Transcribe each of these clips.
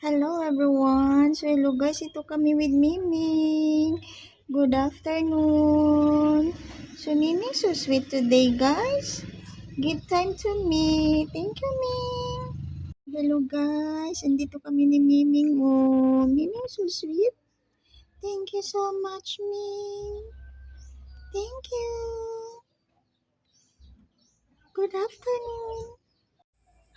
Hello everyone! So hello guys, ito kami with Miming. Good afternoon. So Miming, so sweet today guys. Give time to me. Thank you, Ming. Hello guys, andito kami ni Miming. Oh, Miming so sweet. Thank you so much, Ming. Thank you. Good afternoon.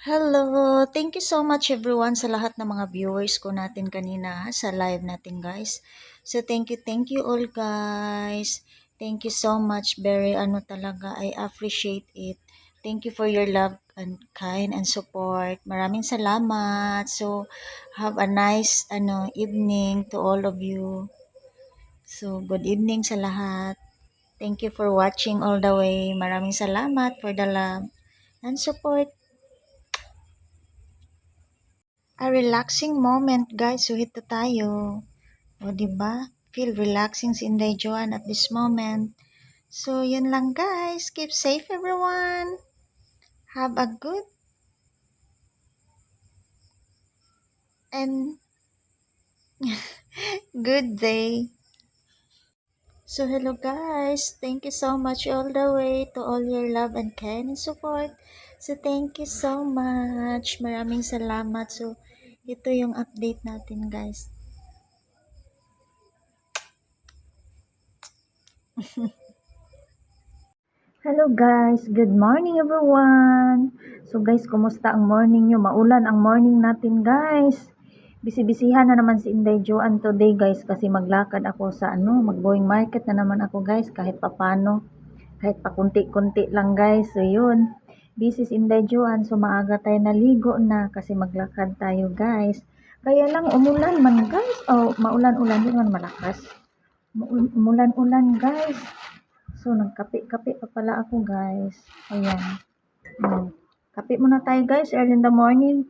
Hello! Thank you so much everyone sa lahat ng mga viewers ko natin kanina sa live natin guys. So thank you all guys. Thank you so much. Very talaga, I appreciate it. Thank you for your love and kind and support. Maraming salamat. So have a nice evening to all of you. So good evening sa lahat. Thank you for watching all the way. Maraming salamat for the love and support. A relaxing moment, guys. So, ito tayo. O, diba? Feel relaxing si Inday Joan at this moment. So, yun lang, guys. Keep safe, everyone. Have a good and good day. So, hello, guys. Thank you so much all the way to all your love and care and support. So, thank you so much. Maraming salamat. So, ito yung update natin, guys. Hello guys, good morning everyone. So guys, kumusta ang morning nyo? Maulan ang morning natin guys. Bisi-bisihan na naman si Inday Joan today guys kasi maglakad ako sa mag-going market na naman ako guys kahit papano. Kahit pa kunti-kunti lang guys. So yun, busy si Inday Joan so maaga tayo naligo na kasi maglakad tayo guys. Kaya lang umulan man guys. Oh, maulan-ulan din man malakas. Umulan-ulan guys. So, nagkape-kape pa pala ako, guys. Ayan. Kape muna tayo, guys, early in the morning.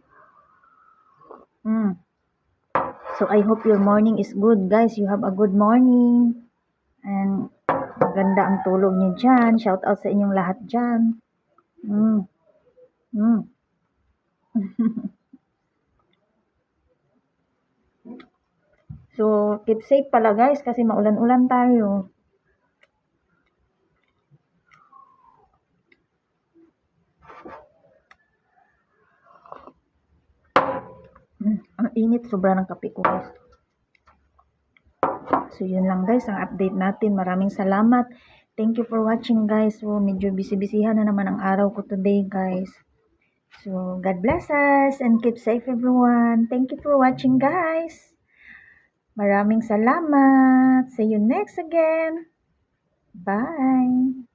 So, I hope your morning is good, guys. You have a good morning. And, maganda ang tulog niyo dyan. Shout out sa inyong lahat dyan. So, keep safe pala, guys, kasi maulan-ulan tayo. Ang init, sobra ng kape ko, guys. So, yun lang guys, ang update natin. Maraming salamat. Thank you for watching guys. So, medyo busy-busyhan na naman ang araw ko today guys. So, God bless us and keep safe everyone. Thank you for watching guys. Maraming salamat. See you next again. Bye.